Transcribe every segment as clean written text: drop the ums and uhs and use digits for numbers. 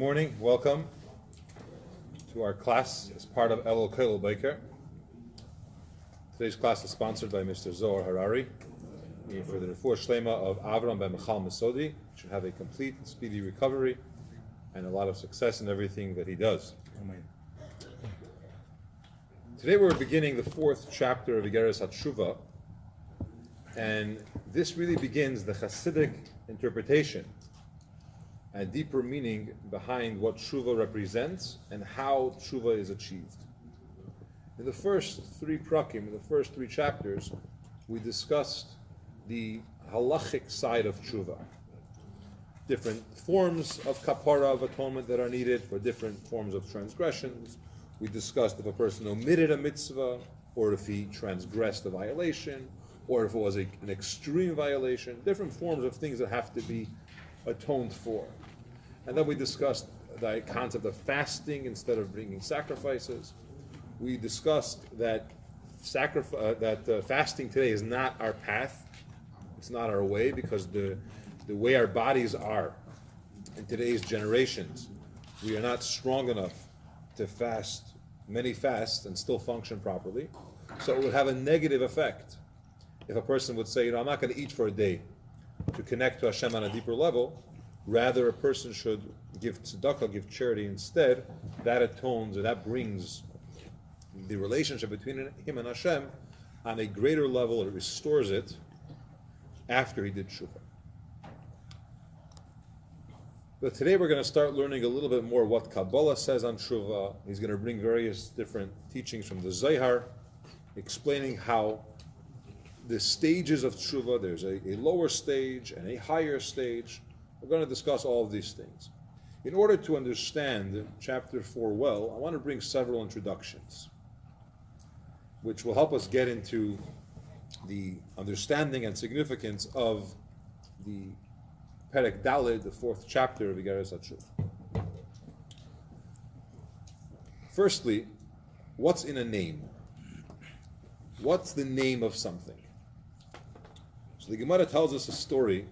morning. Welcome to our class as part of Elul Kollel Baker. Today's class is sponsored by Mr. Zohar Harari for the refuah shlema of Avram ben Michal Masodi. Should have a complete and speedy recovery and a lot of success in everything that he does. Amen. Today we're beginning the fourth chapter of Tshuvah, and this really begins the Chasidic interpretation and deeper meaning behind what Tshuvah represents and how Tshuvah is achieved. In the first three prakim, in the first three chapters, we discussed the halachic side of Tshuvah. Different forms of kapara, of atonement that are needed for different forms of transgressions. We discussed if a person omitted a mitzvah, or if he transgressed a violation, or if it was an extreme violation, different forms of things that have to be atoned for. And then we discussed the concept of fasting instead of bringing sacrifices. We discussed that fasting today is not our path. It's not our way, because the way our bodies are in today's generations, we are not strong enough to fast many fasts and still function properly. So it would have a negative effect if a person would say, I'm not going to eat for a day to connect to Hashem on a deeper level. Rather, a person should give tzedakah, give charity instead. That atones, or that brings the relationship between him and Hashem on a greater level. It restores it after he did Teshuvah. But today we're going to start learning a little bit more what Kabbalah says on Teshuvah. He's going to bring various different teachings from the Zohar, explaining how the stages of Teshuvah, there's a lower stage and a higher stage. We're going to discuss all of these things. In order to understand chapter 4 well, I want to bring several introductions, which will help us get into the understanding and significance of the Perek Daled, the fourth chapter of Tshuvah. Firstly, what's in a name? What's the name of something? So the Gemara tells us a story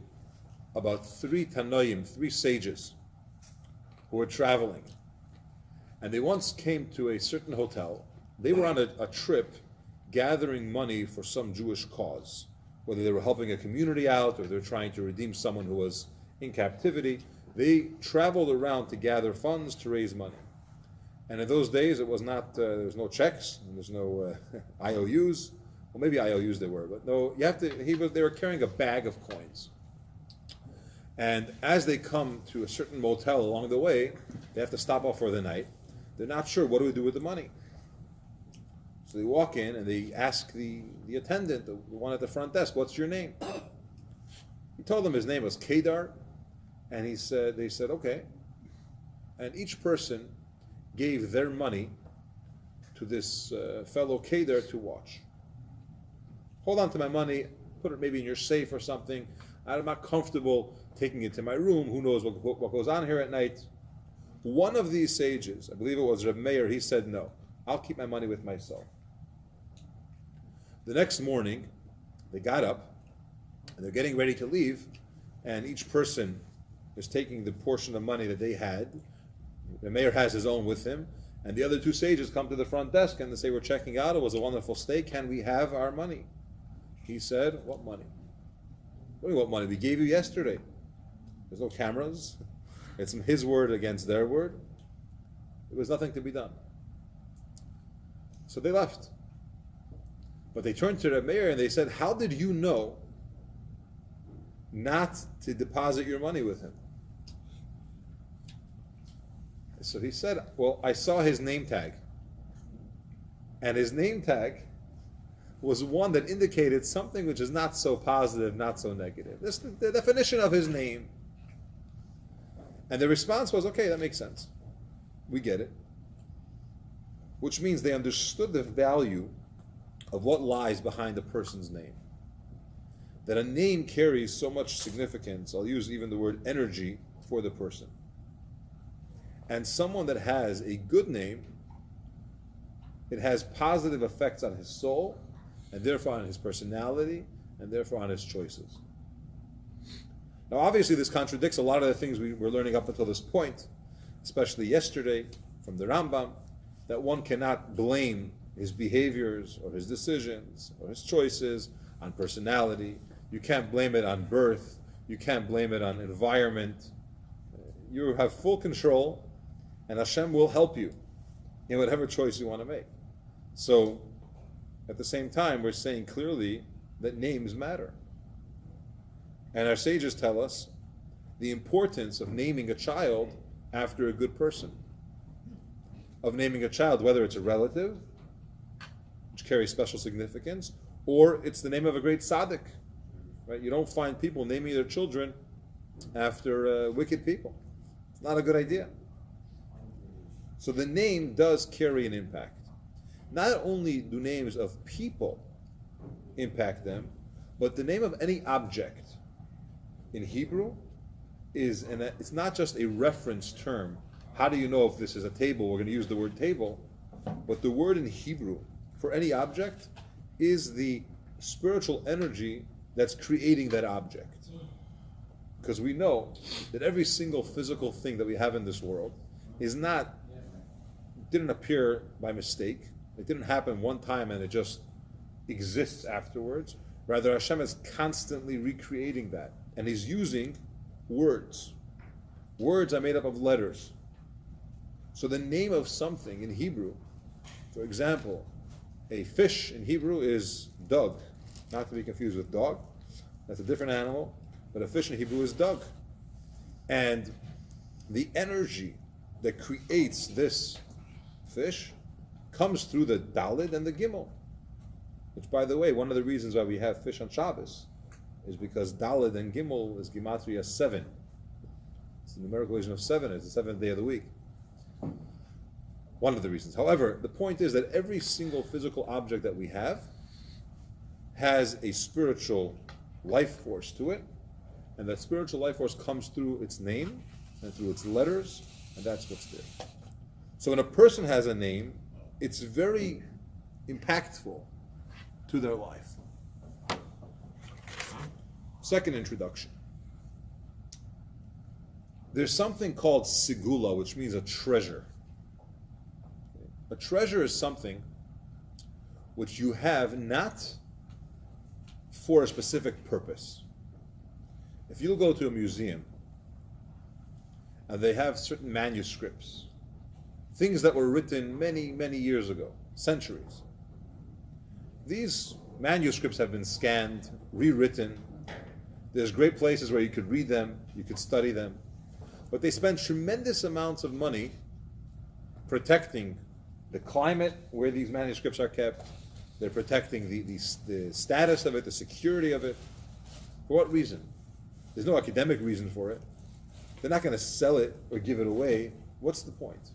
about three Tanoim, three sages, who were traveling. And they once came to a certain hotel. They were on a trip gathering money for some Jewish cause, whether they were helping a community out or they were trying to redeem someone who was in captivity. They traveled around to gather funds to raise money. And in those days, it was not, there was no checks, and there's no IOUs. Well, maybe IOUs there were, but no, they were carrying a bag of coins. And as they come to a certain motel along the way, they have to stop off for the night. They're not sure, what do we do with the money? So they walk in and they ask the attendant, the one at the front desk, what's your name? He told them his name was Kedar, and they said, okay. And each person gave their money to this fellow Kedar to watch. Hold on to my money, put it maybe in your safe or something. I'm not comfortable taking it to my room. Who knows what goes on here at night? One of these sages, I believe it was Rabbi Meir, he said, no, I'll keep my money with myself. The next morning, they got up, and they're getting ready to leave, and each person is taking the portion of money that they had. The mayor has his own with him, and the other two sages come to the front desk and they say, we're checking out, it was a wonderful stay, can we have our money? He said, what money? What do you mean, what money? We gave you yesterday. There's no cameras. It's his word against their word. There was nothing to be done. So they left. But they turned to the mayor and they said, how did you know not to deposit your money with him? So he said, well, I saw his name tag. And his name tag was one that indicated something which is not so positive, not so negative. This is the definition of his name. And the response was, okay, that makes sense. We get it. Which means they understood the value of what lies behind a person's name. That a name carries so much significance, I'll use even the word energy for the person. And someone that has a good name, it has positive effects on his soul, and therefore on his personality, and therefore on his choices. Now obviously this contradicts a lot of the things we were learning up until this point, especially yesterday from the Rambam, that one cannot blame his behaviors or his decisions or his choices on personality. You can't blame it on birth. You can't blame it on environment. You have full control, and Hashem will help you in whatever choice you want to make. So, at the same time, we're saying clearly that names matter. And our sages tell us the importance of naming a child after a good person. Of naming a child, whether it's a relative, which carries special significance, or it's the name of a great tzaddik. Right? You don't find people naming their children after wicked people. It's not a good idea. So the name does carry an impact. Not only do names of people impact them, but the name of any object in Hebrew it's not just a reference term. How do you know if this is a table? We're going to use the word table. But the word in Hebrew for any object is the spiritual energy that's creating that object. Because we know that every single physical thing that we have in this world didn't appear by mistake. It didn't happen one time and it just exists afterwards. Rather, Hashem is constantly recreating that. And He's using words. Words are made up of letters. So the name of something in Hebrew, for example, a fish in Hebrew is dug, not to be confused with dog. That's a different animal, but a fish in Hebrew is dug. And the energy that creates this fish comes through the Dalid and the Gimel. Which, by the way, one of the reasons why we have fish on Shabbos is because Dalid and Gimel is Gematria 7. It's the numerical version of 7. It's the seventh day of the week. One of the reasons. However, the point is that every single physical object that we have has a spiritual life force to it, and that spiritual life force comes through its name and through its letters, and that's what's there. So when a person has a name, it's very impactful to their life. Second introduction. There's something called sigula, which means a treasure. A treasure is something which you have not for a specific purpose. If you go to a museum and they have certain manuscripts, things that were written many, many years ago, centuries. These manuscripts have been scanned, rewritten. There's great places where you could read them, you could study them. But they spend tremendous amounts of money protecting the climate where these manuscripts are kept. They're protecting the status of it, the security of it. For what reason? There's no academic reason for it. They're not going to sell it or give it away. What's the point?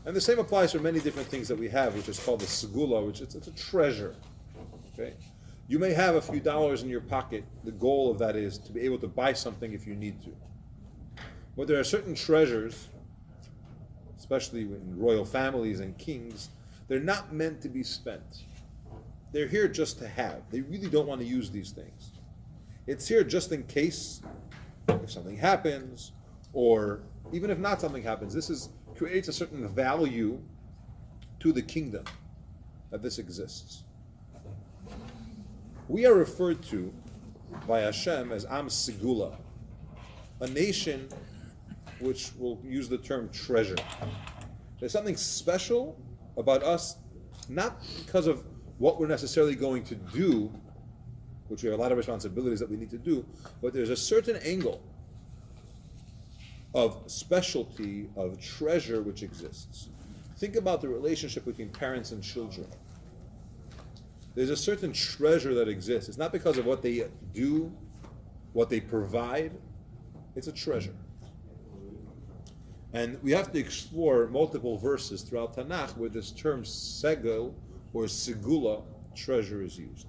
And the same applies for many different things that we have, which is called the segula, which it's a treasure. Okay? You may have a few dollars in your pocket. The goal of that is to be able to buy something if you need to. But there are certain treasures, especially in royal families and kings, they're not meant to be spent. They're here just to have. They really don't want to use these things. It's here just in case if something happens, or even if not something happens. This creates a certain value to the kingdom that this exists. We are referred to by Hashem as Am Segula, a nation which will use the term treasure. There's something special about us, not because of what we're necessarily going to do, which we have a lot of responsibilities that we need to do, but there's a certain angle of specialty, of treasure which exists. Think about the relationship between parents and children. There's a certain treasure that exists. It's not because of what they do, what they provide. It's a treasure. And we have to explore multiple verses throughout Tanakh where this term segel or segula, treasure, is used.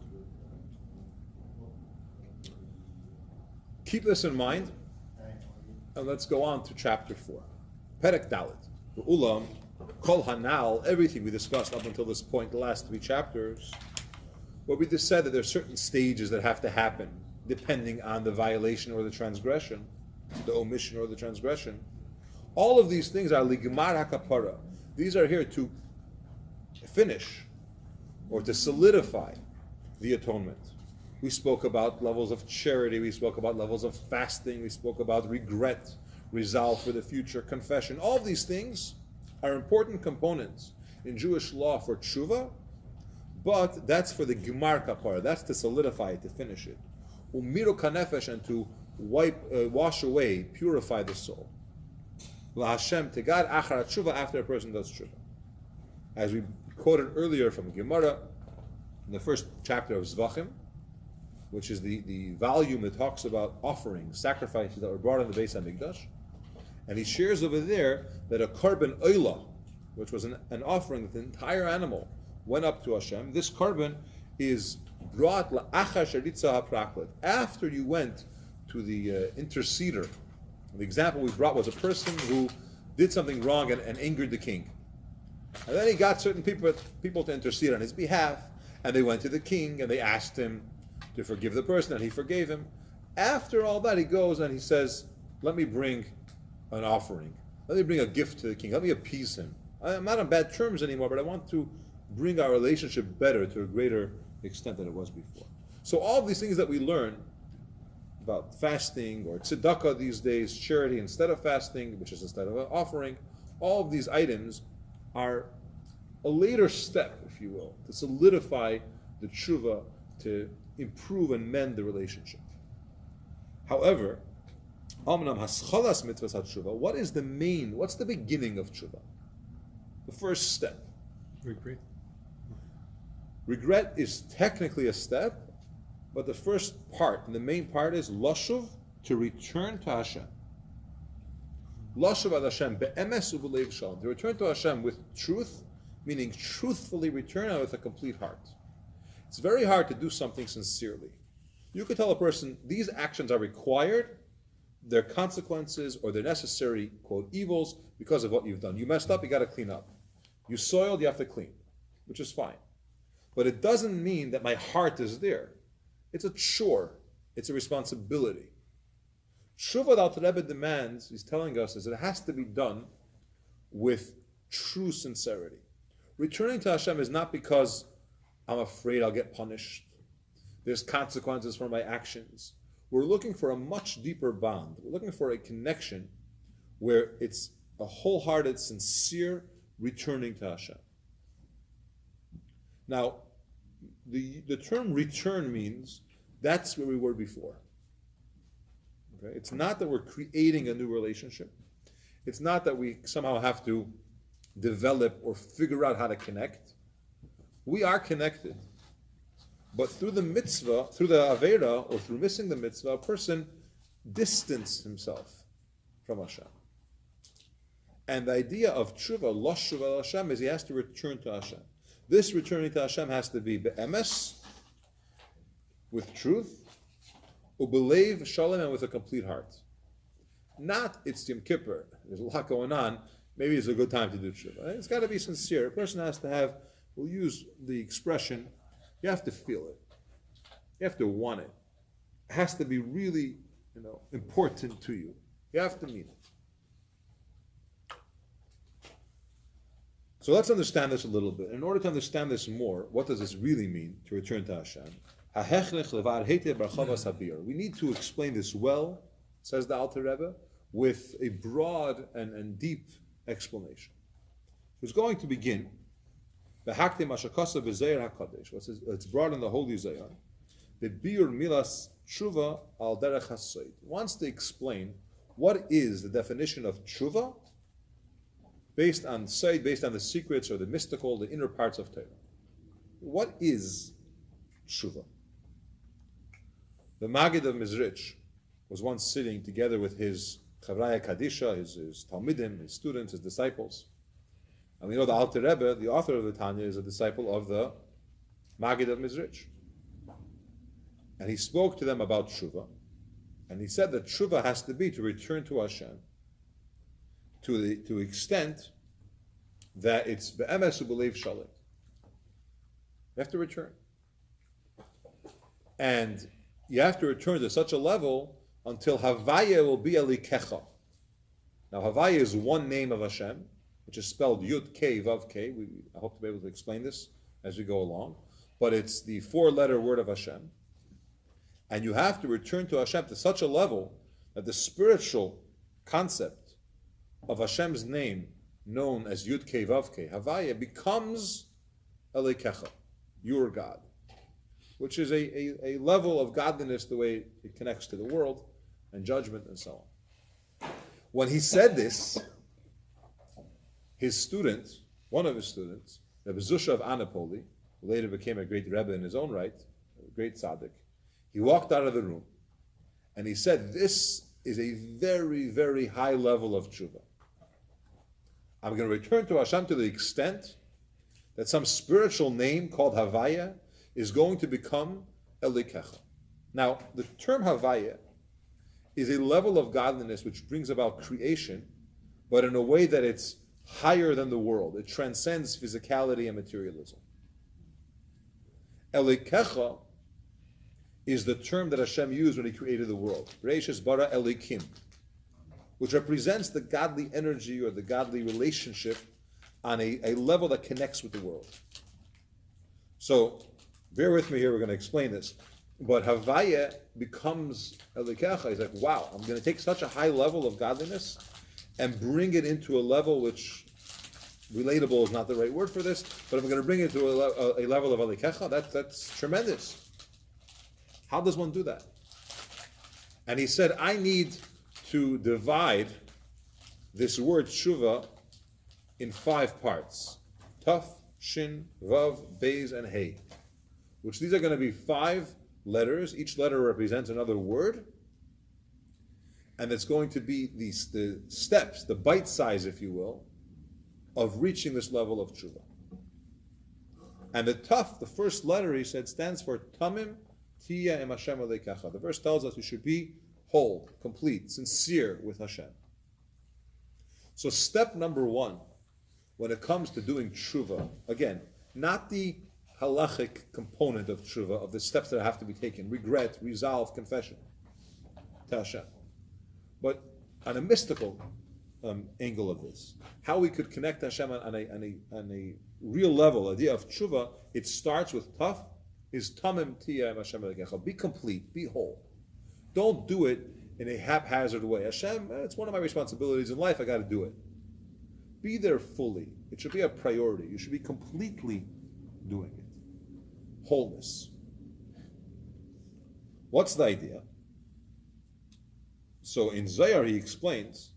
Keep this in mind, and let's go on to chapter 4. Perek Dalet. Ulam, Kol Hanal, everything we discussed up until this point, the last 3 chapters, where we just said that there are certain stages that have to happen depending on the violation or the transgression. the omission or the transgression. All of these things are ligmar hakapara. These are here to finish or to solidify the atonement. We spoke about levels of charity, we spoke about levels of fasting, we spoke about regret, resolve for the future, confession. All of these things are important components in Jewish law for Tshuvah, but that's for the Gemar Kapara, that's to solidify it, to finish it. Umiru kanefesh, and to wash away, purify the soul. La Hashem to God, achar Tshuvah, after a person does Tshuvah. As we quoted earlier from Gemara, in the first chapter of Zvachim, which is the volume that talks about offerings, sacrifices that were brought in the Beis HaMikdash, and he shares over there that a korban oila, which was an offering that the entire animal went up to Hashem. This korban is brought la'achar sharitza ha'praklet, after you went to the interceder. The example we brought was a person who did something wrong and angered the king. And then he got certain people to intercede on his behalf, and they went to the king and they asked him to forgive the person, and he forgave him. After all that, he goes and he says, let me bring an offering. Let me bring a gift to the king. Let me appease him. I'm not on bad terms anymore, but I want to bring our relationship better to a greater extent than it was before. So all of these things that we learn about fasting or tzedakah these days, charity instead of fasting, which is instead of an offering, all of these items are a later step, if you will, to solidify the teshuvah, to improve and mend the relationship. However, what's the beginning of teshuvah? The first step. Regret is technically a step, but the first part, and the main part, is lashuv, to return to Hashem. Lashuv ad Hashem, be'emes u'b'leiv shalom, to return to Hashem with truth, meaning truthfully return and with a complete heart. It's very hard to do something sincerely. You could tell a person, these actions are required, they're consequences, or they're necessary, quote, evils, because of what you've done. You messed up, you got to clean up. You soiled, you have to clean, which is fine. But it doesn't mean that my heart is there. It's a chore. It's a responsibility. Teshuvah that Rebbe demands, he's telling us, is it has to be done with true sincerity. Returning to Hashem is not because I'm afraid I'll get punished. There's consequences for my actions. We're looking for a much deeper bond. We're looking for a connection where it's a wholehearted, sincere returning to Hashem. Now, the term return means that's where we were before. Okay? It's not that we're creating a new relationship. It's not that we somehow have to develop or figure out how to connect. We are connected. But through the mitzvah, through the avera, or through missing the mitzvah, a person distanced himself from Hashem. And the idea of teshuvah, lo teshuvah Hashem, is he has to return to Hashem. This returning to Hashem has to be be'emes, with truth, u'b'leiv shalom, and with a complete heart. Not, it's Yom Kippur, there's a lot going on, maybe it's a good time to do teshuvah. It's got to be sincere. A person has to have, we'll use the expression, you have to feel it. You have to want it. It has to be really, important to you. You have to mean it. So let's understand this a little bit. In order to understand this more, what does this really mean, to return to Hashem? We need to explain this well, says the Alter Rebbe, with a broad and deep explanation. It's going to begin, it's brought in the Holy Zohar, the Biur Milas Tshuvah al Derech HaSoid. Wants to explain what is the definition of Tshuvah based on Seid, based on the secrets or the mystical, the inner parts of Torah. What is Tshuvah? The Maggid of Mizrich was once sitting together with his Chavraya Kadisha, his Talmidim, his students, his disciples. And we know the Alter Rebbe, the author of the Tanya, is a disciple of the Maggid of Mizrich. And he spoke to them about Tshuvah. And he said that Tshuvah has to be to return to Hashem to the extent that it's be'emes u'b'leiv shalom. You have to return. And you have to return to such a level until Havaya will be Elikecha. Now Havaya is one name of Hashem, which is spelled Yud K Vav K. I hope to be able to explain this as we go along. But it's the four-letter word of Hashem. And you have to return to Hashem to such a level that the spiritual concept of Hashem's name, known as Yud K Vav K, Havaya, becomes Elikecha, your God, which is a level of godliness, the way it connects to the world and judgment and so on. When he said this, his student, one of his students, Rabbi Zusha of Anapoli, who later became a great Rebbe in his own right, a great tzaddik, he walked out of the room and he said, this is a very, very high level of Tshuvah. I'm going to return to Hashem to the extent that some spiritual name called Havaya is going to become Elikecha. Now, the term Havaya is a level of godliness which brings about creation, but in a way that it's higher than the world. It transcends physicality and materialism. Elikecha is the term that Hashem used when He created the world. Reishis bara Elikim, which represents the godly energy or the godly relationship on a level that connects with the world. So, bear with me here, we're going to explain this. But Havaya becomes Elikecha. He's like, wow, I'm going to take such a high level of godliness and bring it into a level which, relatable is not the right word for this, but I'm going to bring it to a level of Elikecha. That's tremendous. How does one do that? And he said, I need to divide this word Tshuvah in 5 parts. Taf, Shin, Vav, Beis, and Hey. Which these are going to be 5 letters. Each letter represents another word. And it's going to be the steps, the bite size, if you will, of reaching this level of Tshuvah. And the Taf, the first letter, he said, stands for Tamim Tiya Em Hashem Elekecha. The verse tells us you should be whole, complete, sincere with Hashem. So step number 1, when it comes to doing Tshuvah, again, not the halachic component of Tshuvah, of the steps that have to be taken, regret, resolve, confession to Hashem, but on a mystical angle of this, how we could connect Hashem on a real level, idea of Tshuvah, it starts with Taf, is Tamim Tiya Hashem Elekecha. Be complete, be whole. Don't do it in a haphazard way. Hashem, it's one of my responsibilities in life, I got to do it. Be there fully. It should be a priority. You should be completely doing it. Wholeness. What's the idea? So in Zohar he explains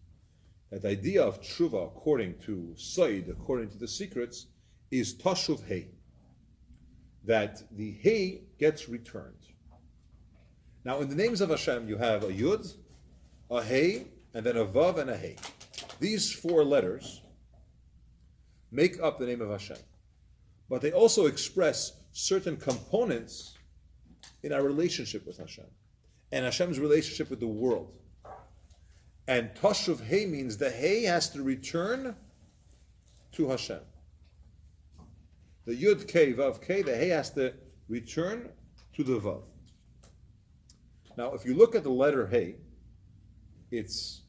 that the idea of Tshuvah, according to Said, according to the secrets, is Teshuvah. That the Hey gets returned. Now in the names of Hashem you have a Yud, a Hey, and then a Vav and a Hey. These 4 letters make up the name of Hashem. But they also express certain components in our relationship with Hashem and Hashem's relationship with the world. And Teshuvah means the Hey has to return to Hashem. The Yud K, Vav K, the Hey has to return to the Vav. Now, if you look at the letter Hey, let's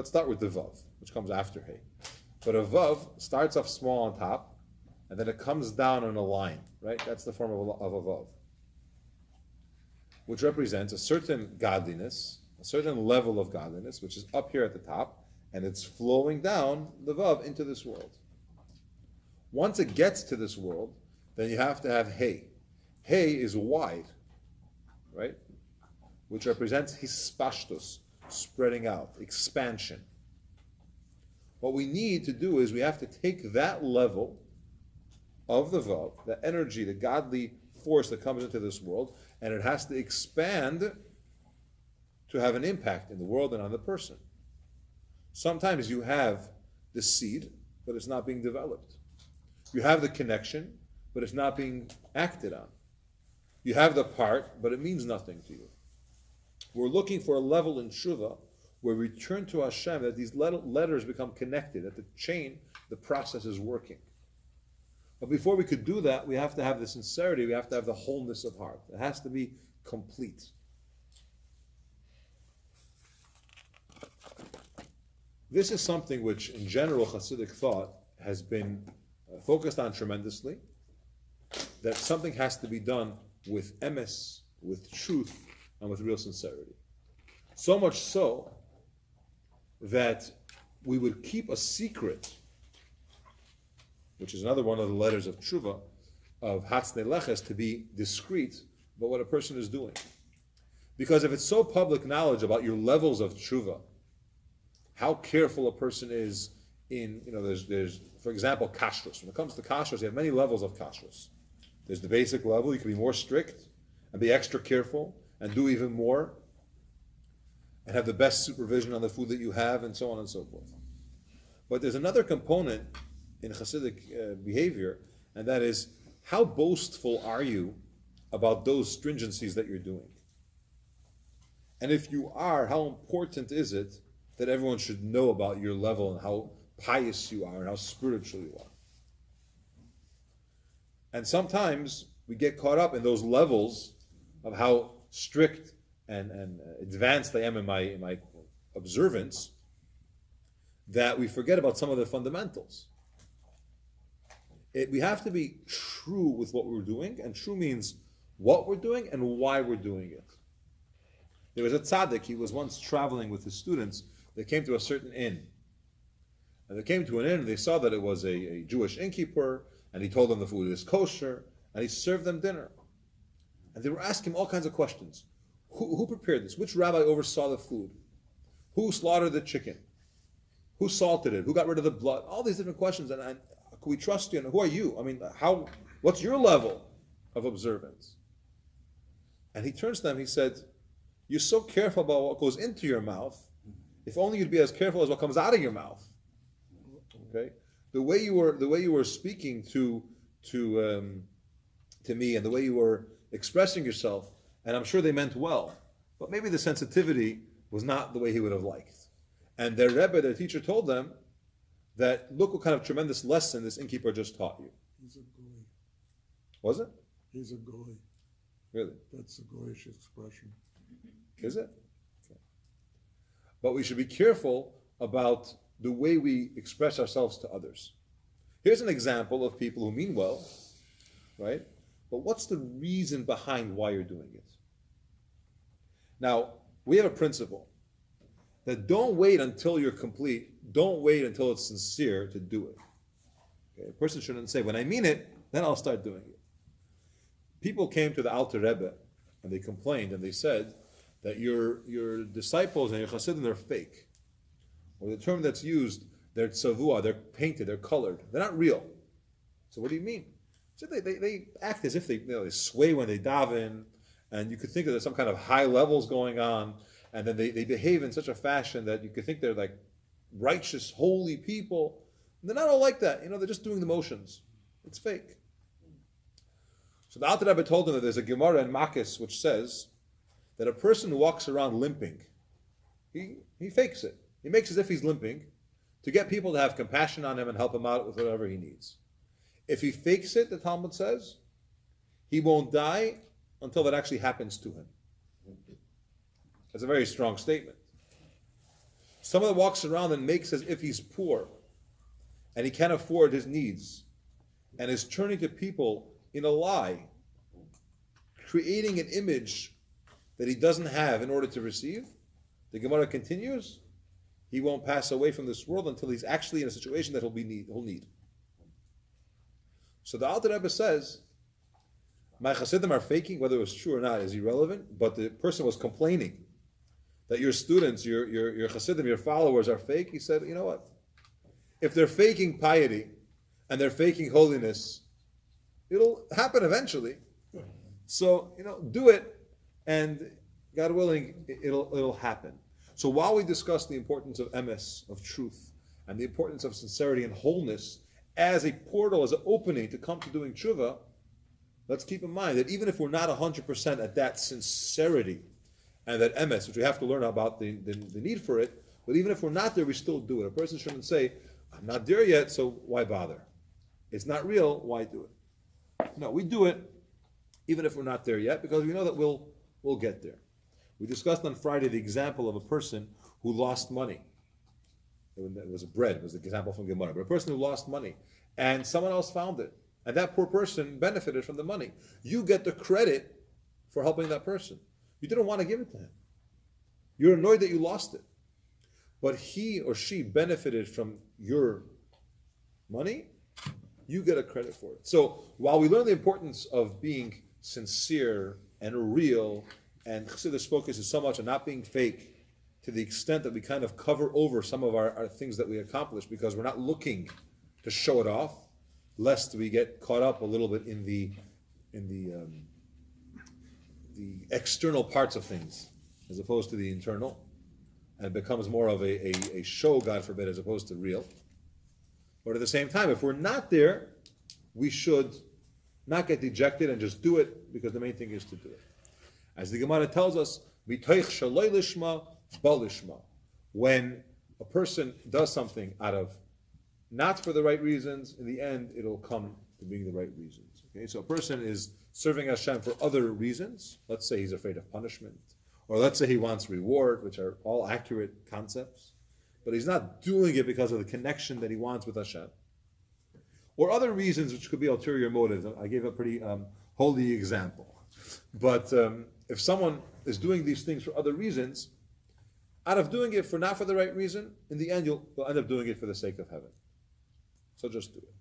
start with the Vav, which comes after Hey. But a Vav starts off small on top, and then it comes down on a line, right? That's the form of a Vav, which represents a certain godliness, a certain level of godliness, which is up here at the top, and it's flowing down the Vav into this world. Once it gets to this world, then you have to have Hey. Hey is wide, right? Which represents hispashtus, spreading out, expansion. What we need to do is we have to take that level of the Vav, the energy, the godly force that comes into this world, and it has to expand to have an impact in the world and on the person. Sometimes you have the seed, but it's not being developed. You have the connection, but it's not being acted on. You have the part, but it means nothing to you. We're looking for a level in Tshuvah where we turn to Hashem, that these letters become connected, that the chain, the process is working. But before we could do that, we have to have the sincerity, we have to have the wholeness of heart. It has to be complete. This is something which, in general, Hasidic thought has been focused on tremendously, that something has to be done with emes, with truth, and with real sincerity. So much so that we would keep a secret, which is another one of the letters of Tshuvah, of Hatznei Leches, to be discreet about what a person is doing. Because if it's so public knowledge about your levels of Tshuvah, how careful a person is in, there's for example, kashrus. When it comes to kashrus, you have many levels of kashrus. There's the basic level, you can be more strict and be extra careful and do even more and have the best supervision on the food that you have and so on and so forth. But there's another component in Hasidic behavior, and that is, how boastful are you about those stringencies that you're doing? And if you are, how important is it that everyone should know about your level and how pious you are and how spiritual you are? And sometimes we get caught up in those levels of how strict and advanced I am in my observance, that we forget about some of the fundamentals. We have to be true with what we're doing, and true means what we're doing and why we're doing it. There was a tzaddik, he was once traveling with his students. They came to a certain inn. And they came to an inn and they saw that it was a Jewish innkeeper, and he told them the food is kosher, and he served them dinner. And they were asking him all kinds of questions. Who prepared this? Which rabbi oversaw the food? Who slaughtered the chicken? Who salted it? Who got rid of the blood? All these different questions. And can we trust you? And who are you? I mean, what's your level of observance? And he turns to them, he said, you're so careful about what goes into your mouth. If only you'd be as careful as what comes out of your mouth. Okay? The way you were speaking to me, and the way you were expressing yourself, and I'm sure they meant well, but maybe the sensitivity was not the way he would have liked. And their Rebbe, their teacher, told them that, look what kind of tremendous lesson this innkeeper just taught you. He's a goy. Was it? He's a goy. Really? That's a goyish expression. Is it? Okay. But we should be careful about the way we express ourselves to others. Here's an example of people who mean well, right? But what's the reason behind why you're doing it? Now, we have a principle that don't wait until you're complete, don't wait until it's sincere to do it. Okay? A person shouldn't say, when I mean it, then I'll start doing it. People came to the Alter Rebbe and they complained and they said that your disciples and your Chasidim, they're fake. Or the term that's used, they're Tshuvah, they're painted, they're colored. They're not real. So what do you mean? So they act as if they sway when they daven, and you could think that there's some kind of high levels going on, and then they behave in such a fashion that you could think they're like righteous, holy people. And they're not all like that. They're just doing the motions. It's fake. So the Alter Rebbe told them that there's a Gemara in Makis which says that a person who walks around limping, he fakes it. He makes as if he's limping to get people to have compassion on him and help him out with whatever he needs. If he fakes it, the Talmud says, he won't die until that actually happens to him. That's a very strong statement. Someone that walks around and makes as if he's poor and he can't afford his needs and is turning to people in a lie, creating an image that he doesn't have in order to receive, the Gemara continues, he won't pass away from this world until he's actually in a situation that he'll need. So the Alter Rebbe says, my Chasidim are faking, whether it was true or not is irrelevant, but the person was complaining that your students, your Chasidim, your followers are fake. He said, you know what? If they're faking piety and they're faking holiness, it'll happen eventually. So, do it, and God willing, it'll happen. So while we discuss the importance of emes, of truth, and the importance of sincerity and wholeness as a portal, as an opening to come to doing Tshuvah, let's keep in mind that even if we're not 100% at that sincerity and that emes, which we have to learn about the need for it, but even if we're not there, we still do it. A person shouldn't say, I'm not there yet, so why bother? It's not real, why do it? No, we do it even if we're not there yet, because we know that we'll get there. We discussed on Friday the example of a person who lost money. it was bread, it was the example from Gemara, but a person who lost money, and someone else found it, and that poor person benefited from the money. You get the credit for helping that person. You didn't want to give it to him. You're annoyed that you lost it. But he or she benefited from your money, you get a credit for it. So while we learn the importance of being sincere and real, and Chassidus focus is so much on not being fake, to the extent that we kind of cover over some of our things that we accomplish because we're not looking to show it off, lest we get caught up a little bit in the external parts of things as opposed to the internal, and it becomes more of a show, God forbid, as opposed to real. But at the same time, if we're not there, we should not get dejected and just do it, because the main thing is to do it. As the Gemara tells us, mitoich shaloi lishma ba lishma. When a person does something out of not for the right reasons, in the end it'll come to being the right reasons. Okay, so a person is serving Hashem for other reasons. Let's say he's afraid of punishment, or let's say he wants reward, which are all accurate concepts, but he's not doing it because of the connection that he wants with Hashem. Or other reasons, which could be ulterior motives. I gave a pretty holy example. But if someone is doing these things for other reasons, out of doing it for not for the right reason, in the end you'll end up doing it for the sake of heaven. So just do it.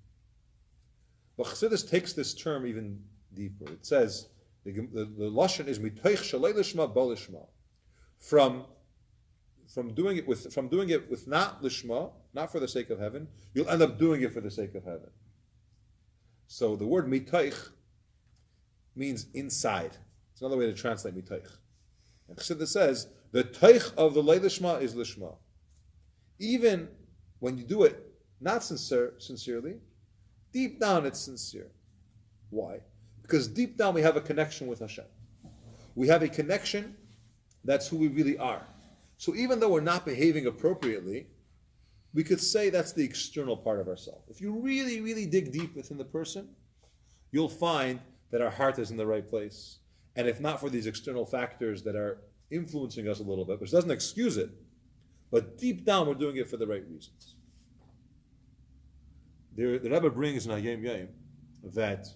But Chassidus takes this term even deeper. It says, the lashon is mitoich shalei lishma ba lishma. From doing it with not lishma, not for the sake of heaven, you'll end up doing it for the sake of heaven. So the word mitoich means inside. It's another way to translate mitoich. And Chassidus says the toich of the lei lishma is lishma. Even when you do it not sincerely, deep down it's sincere. Why? Because deep down we have a connection with Hashem. We have a connection, that's who we really are. So even though we're not behaving appropriately, we could say that's the external part of ourselves. If you really, really dig deep within the person, you'll find that our heart is in the right place. And if not for these external factors that are influencing us a little bit, which doesn't excuse it, but deep down we're doing it for the right reasons. The Rebbe brings in Hayom Yom that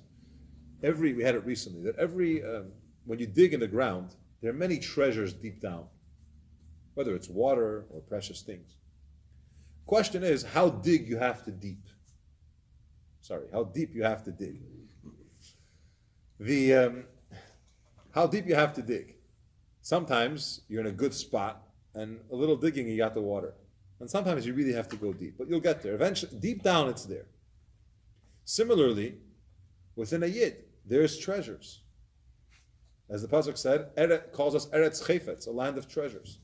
we had it recently, that when you dig in the ground, there are many treasures deep down, whether it's water or precious things. Question is, how deep you have to dig. How deep you have to dig. Sometimes you're in a good spot, and a little digging, you got the water. And sometimes you really have to go deep, but you'll get there. Eventually, deep down, it's there. Similarly, within a yid, there's treasures. As the pasuk said, calls us Eretz Chayfetz, a land of treasures.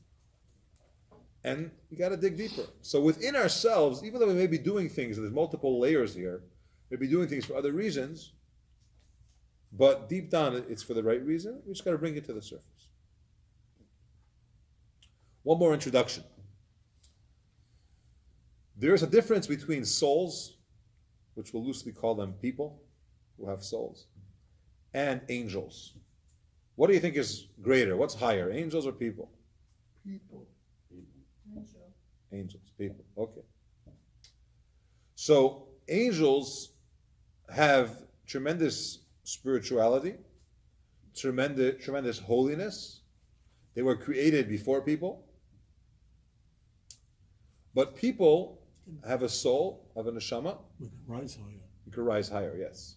And you got to dig deeper. So within ourselves, even though we may be doing things, there's multiple layers here, maybe doing things for other reasons, but deep down it's for the right reason. We just got to bring it to the surface. One more introduction. There's a difference between souls, which we'll loosely call them people who have souls, and angels. What do you think is greater? What's higher, angels or people? People. Angels, people. Okay. So angels have tremendous spirituality, tremendous holiness. They were created before people. But people have a soul, have a neshama. We can rise higher. You can rise higher, yes.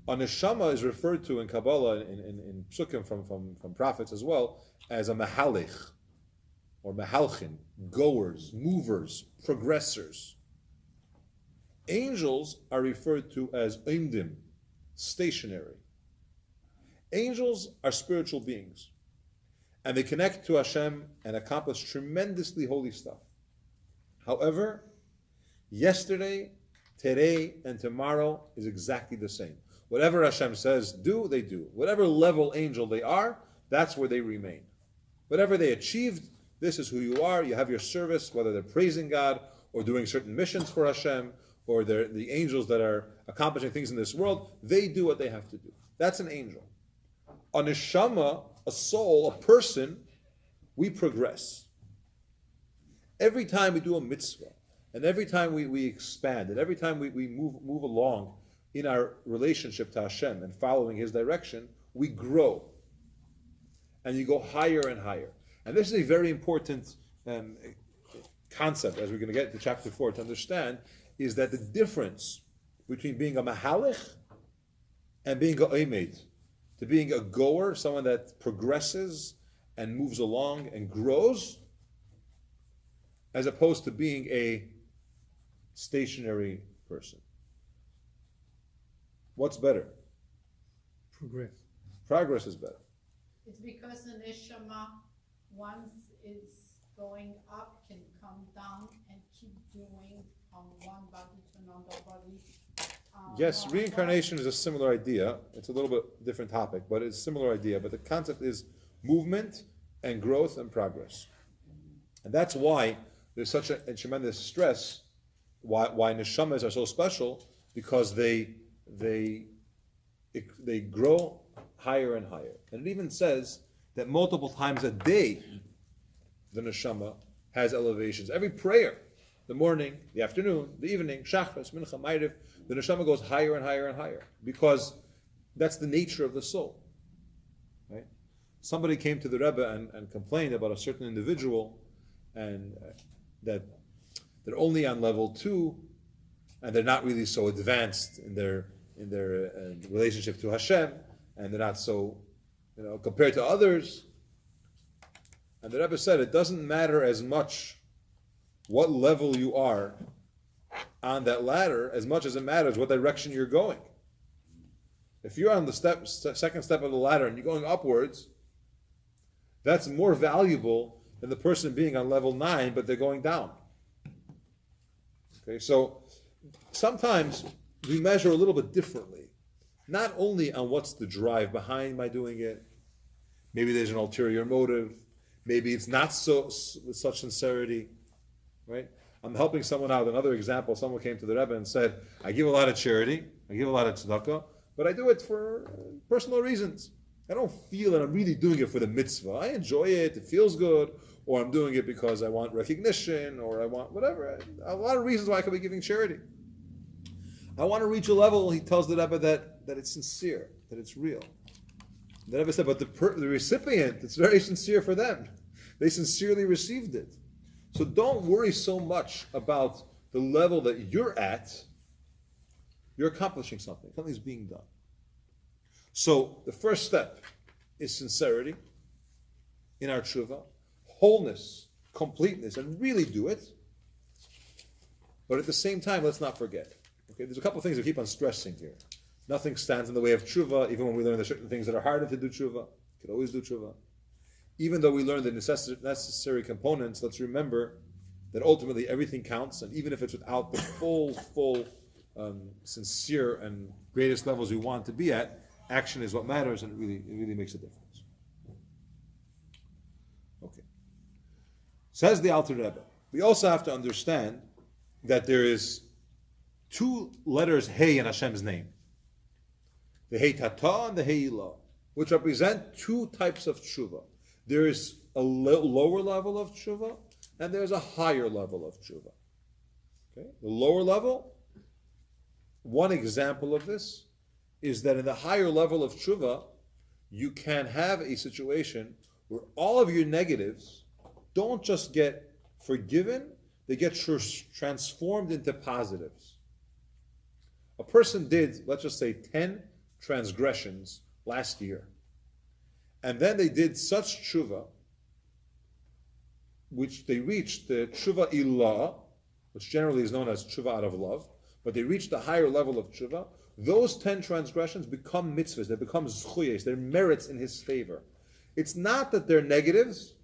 A neshama is referred to in Kabbalah, in psukim from prophets as well, as a mahalich, or mahalchin, goers, movers, progressors. Angels are referred to as imdim, stationary. Angels are spiritual beings, and they connect to Hashem and accomplish tremendously holy stuff. However, yesterday, today, and tomorrow is exactly the same. Whatever Hashem says do, they do. Whatever level angel they are, that's where they remain. Whatever they achieved, this is who you are. You have your service, whether they're praising God or doing certain missions for Hashem, or they're the angels that are accomplishing things in this world, they do what they have to do. That's an angel. A neshama, a soul, a person, we progress. Every time we do a mitzvah, and every time we expand, and every time we move along in our relationship to Hashem and following His direction, we grow. And you go higher and higher. And this is a very important concept, as we're going to get to chapter 4 to understand, is that the difference between being a mahalich and being a oimed, to being a goer, someone that progresses and moves along and grows, as opposed to being a stationary person. What's better? Progress. Progress is better. It's because the neshama, once it's going up, can come down and keep doing from one body to another body. Yes, reincarnation is a similar idea. It's a little bit different topic, but it's a similar idea. But the concept is movement and growth and progress. And that's why there's such a tremendous stress, why neshamas are so special, because they grow higher and higher. And it even says that multiple times a day, the neshama has elevations. Every prayer, the morning, the afternoon, the evening, shachas, mincha, ma'ariv, the neshama goes higher and higher and higher, because that's the nature of the soul. Right? Somebody came to the Rebbe and complained about a certain individual, and that they're only on level 2, and they're not really so advanced in their relationship to Hashem, and they're not so, compared to others. And the Rebbe said, it doesn't matter as much what level you are on that ladder, as much as it matters what direction you're going. If you're on the second step of the ladder and you're going upwards, that's more valuable than the person being on level 9, but they're going down. Okay, so sometimes we measure a little bit differently, not only on what's the drive behind my doing it. Maybe there's an ulterior motive. Maybe it's not so with such sincerity, right? I'm helping someone out. Another example, someone came to the Rebbe and said, I give a lot of charity, I give a lot of tzedakah, but I do it for personal reasons. I don't feel that I'm really doing it for the mitzvah. I enjoy it, it feels good, or I'm doing it because I want recognition, or I want whatever. A lot of reasons why I could be giving charity. I want to reach a level, he tells the Rebbe, that it's sincere, that it's real. The Rebbe said, but the recipient, it's very sincere for them. They sincerely received it. So don't worry so much about the level that you're at. You're accomplishing something. Something's being done. So the first step is sincerity in our tshuvah, wholeness, completeness, and really do it. But at the same time, let's not forget. Okay, there's a couple of things we keep on stressing here. Nothing stands in the way of tshuvah, even when we learn there's certain things that are harder to do tshuvah. You could always do tshuvah. Even though we learn the necessary components, let's remember that ultimately everything counts, and even if it's without the full, sincere and greatest levels we want to be at, action is what matters, and it really makes a difference. Okay. Says the Alter Rebbe, we also have to understand that there is 2 letters Hey in Hashem's name. The Hey Tata and the Hey Ilah, which represent 2 types of Tshuvah. There is a lower level of Tshuvah, and there's a higher level of Tshuvah. Okay? The lower level, one example of this is that in the higher level of Tshuvah, you can have a situation where all of your negatives don't just get forgiven, they get transformed into positives. A person did, let's just say, 10 transgressions last year. And then they did such tshuvah, which they reached the tshuvah ilah, which generally is known as tshuvah out of love, but they reached the higher level of tshuvah. Those 10 transgressions become mitzvahs, they become zchuyes, they're merits in his favor. It's not that they're negatives,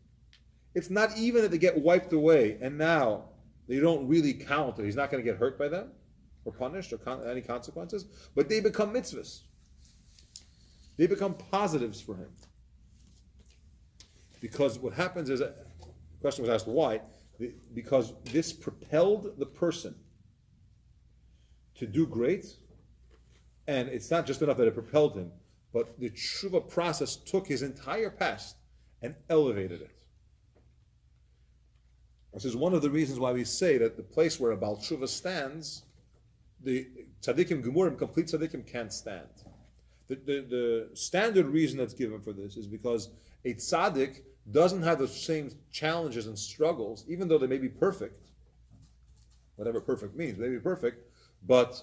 it's not even that they get wiped away, and now they don't really count, or he's not going to get hurt by them, or punished, or any consequences, but they become mitzvahs. They become positives for him. Because what happens is, the question was asked why, because this propelled the person to do great, and it's not just enough that it propelled him, but the Tshuvah process took his entire past and elevated it. This is one of the reasons why we say that the place where a Baal Tshuvah stands, the tzaddikim gemurim, complete tzaddikim, can't stand. The standard reason that's given for this is because a tzaddik doesn't have the same challenges and struggles, even though they may be perfect, whatever perfect means, they may be perfect, but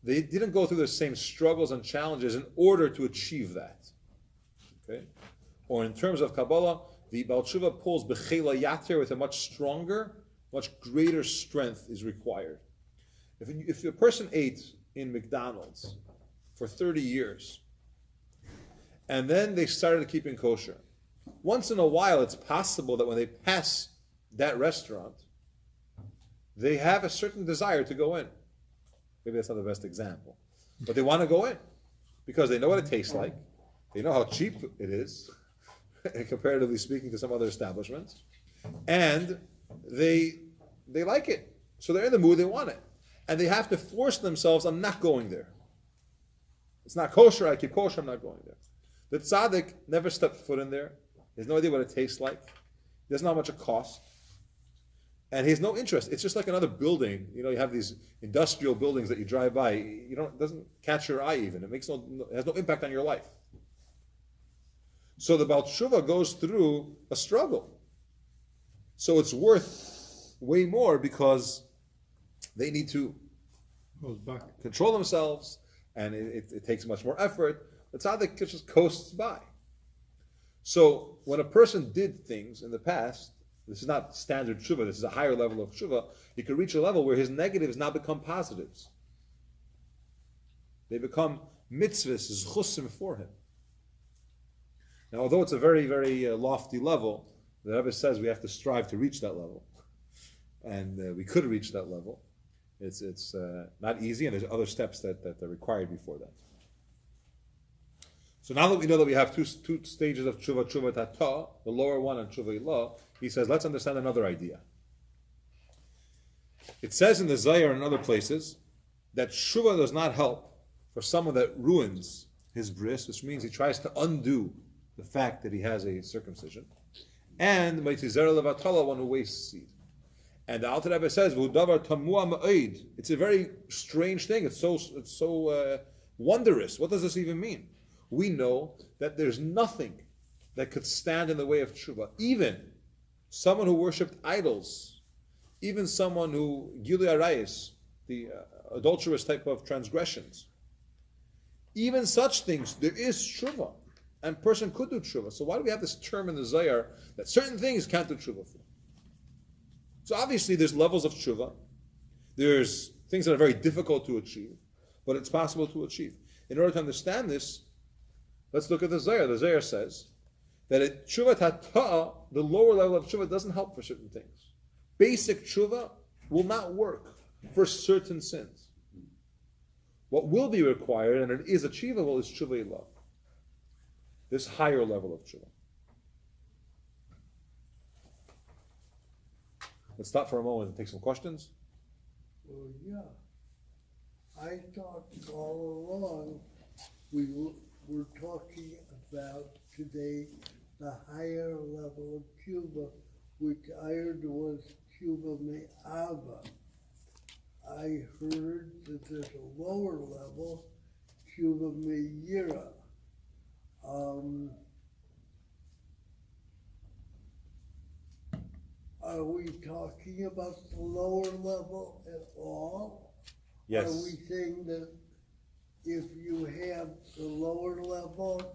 they didn't go through the same struggles and challenges in order to achieve that. Okay? Or in terms of Kabbalah, the Baal Tshuvah pulls b'chela yater with a much stronger, much greater strength is required. If a person ate in McDonald's for 30 years, and then they started keeping kosher, once in a while it's possible that when they pass that restaurant, they have a certain desire to go in. Maybe that's not the best example, but they want to go in because they know what it tastes like, they know how cheap it is, comparatively speaking to some other establishments, and they like it. So they're in the mood, they want it. And they have to force themselves, I'm not going there. It's not kosher, I keep kosher, I'm not going there. The tzaddik never stepped foot in there. He has no idea what it tastes like. He doesn't know how much it costs. And he has no interest. It's just like another building. You have these industrial buildings that you drive by. It doesn't catch your eye even. It has no impact on your life. So the Baal Tshuvah goes through a struggle. So it's worth way more because they need to control themselves, and it takes much more effort. The tzaddik just coasts by. So when a person did things in the past, this is not standard teshuvah, this is a higher level of teshuvah, he could reach a level where his negatives now become positives. They become mitzvahs, zchusim for him. Now, although it's a very, very lofty level, the Rebbe says we have to strive to reach that level. And we could reach that level. It's not easy, and there's other steps that are required before that. So now that we know that we have two stages of teshuvah, teshuvah tata, the lower one, and teshuvah ilah, he says, let's understand another idea. It says in the Zayar and other places that teshuvah does not help for someone that ruins his bris, which means he tries to undo the fact that he has a circumcision, and meitizer levatala, one who wastes seed. And the Alter Rebbe says, "V'udavar tamua ma'id." It's a very strange thing. It's so wondrous. What does this even mean? We know that there's nothing that could stand in the way of teshuvah. Even someone who worshipped idols, even someone who gilui arayis, the adulterous type of transgressions, even such things, there is teshuvah, and a person could do teshuvah. So why do we have this term in the Zayar that certain things can't do teshuvah for? So obviously there's levels of teshuvah. There's things that are very difficult to achieve, but it's possible to achieve. In order to understand this, let's look at the Zayar. The Zayar says that at teshuvah tata, the lower level of teshuvah doesn't help for certain things. Basic teshuvah will not work for certain sins. What will be required, and it is achievable, is teshuvah ilah. This higher level of teshuvah. Let's stop for a moment and take some questions. Well, yeah. I thought all along we were talking about today the higher level of teshuvah, which I heard was teshuvah me'ava. I heard that there's a lower level, teshuvah me'yira. Are we talking about the lower level at all? Yes. Are we saying that if you have the lower level,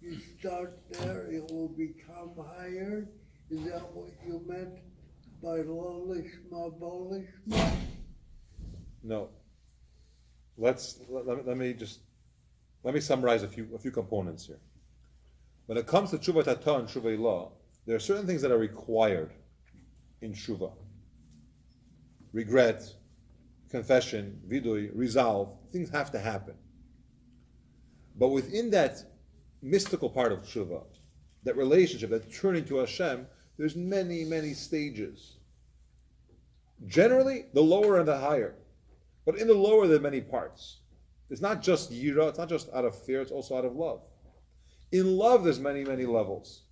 you start there, it will become higher? Is that what you meant by lo lishma bo lishma? No. Let me summarize a few components here. When it comes to teshuvah tata and teshuvah ilah, there are certain things that are required in teshuvah. Regret, confession, vidui, resolve, things have to happen. But within that mystical part of teshuvah, that relationship, that turning to Hashem, there's many, many stages. Generally, the lower and the higher. But in the lower, there are many parts. It's not just yira, it's not just out of fear, it's also out of love. In love, there's many, many levels.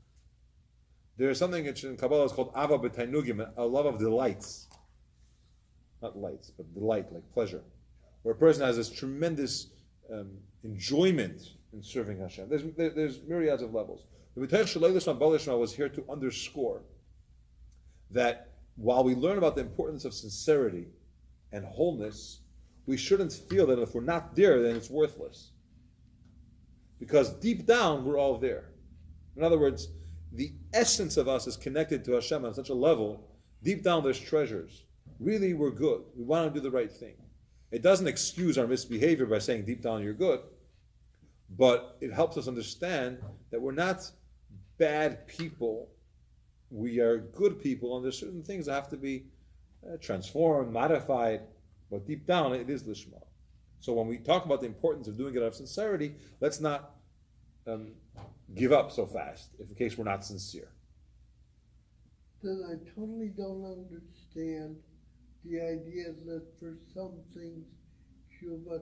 There is something in Kabbalah is called ava b'tainugim, a love of delights. Not lights, but delight, like pleasure. Where a person has this tremendous enjoyment in serving Hashem. There's myriads of levels. The B'tayich Shalei Lishma Bal Lishma was here to underscore that while we learn about the importance of sincerity and wholeness, we shouldn't feel that if we're not there, then it's worthless. Because deep down, we're all there. In other words, the essence of us is connected to Hashem on such a level, deep down there's treasures. Really, we're good. We want to do the right thing. It doesn't excuse our misbehavior by saying deep down you're good, but it helps us understand that we're not bad people. We are good people, and there's certain things that have to be transformed, modified, but deep down it is Lishma. So when we talk about the importance of doing it out of sincerity, let's not give up so fast, in case we're not sincere. Then I totally don't understand the idea that for some things Tshuvah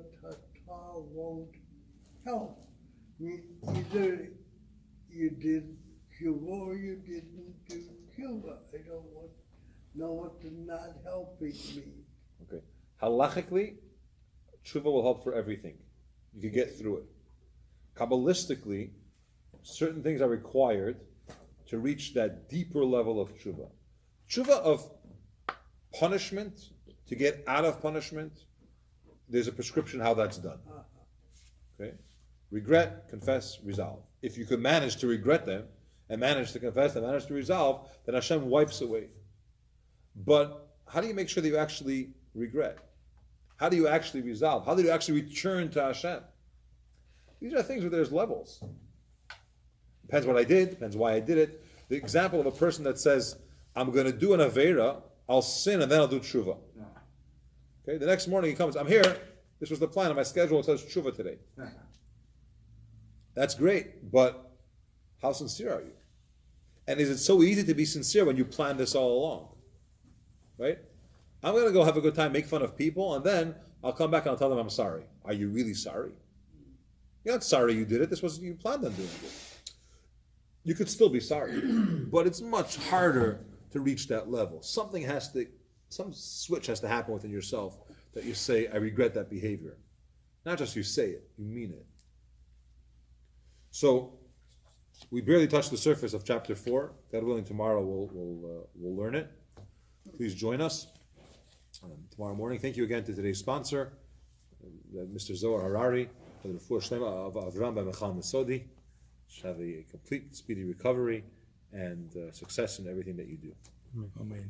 won't help. Either you did Tshuvah or you didn't do Tshuvah. I don't know what the not helping means. Okay. Halachically, Tshuvah will help for everything. You can get through it. Kabbalistically, certain things are required to reach that deeper level of Tshuvah. Tshuvah of punishment, to get out of punishment, there's a prescription how that's done. Okay? Regret, confess, resolve. If you could manage to regret them, and manage to confess, and manage to resolve, then Hashem wipes away. But how do you make sure that you actually regret? How do you actually resolve? How do you actually return to Hashem? These are things where there's levels. Depends what I did, depends why I did it. The example of a person that says, I'm going to do an Aveira, I'll sin, and then I'll do Tshuvah. Okay, the next morning he comes, I'm here, this was the plan on my schedule, it says Tshuvah today. That's great, but how sincere are you? And is it so easy to be sincere when you planned this all along? Right? I'm going to go have a good time, make fun of people, and then I'll come back and I'll tell them I'm sorry. Are you really sorry? You're not sorry you did it, this was you planned on doing it. You could still be sorry, but it's much harder to reach that level. Some switch has to happen within yourself that you say, I regret that behavior. Not just you say it, you mean it. So, we barely touched the surface of chapter 4. God willing, tomorrow we'll learn it. Please join us tomorrow morning. Thank you again to today's sponsor, Mr. Zohar Harari, for the refuah shlema of Rambam Laws. Have a complete, speedy recovery and success in everything that you do. Amen.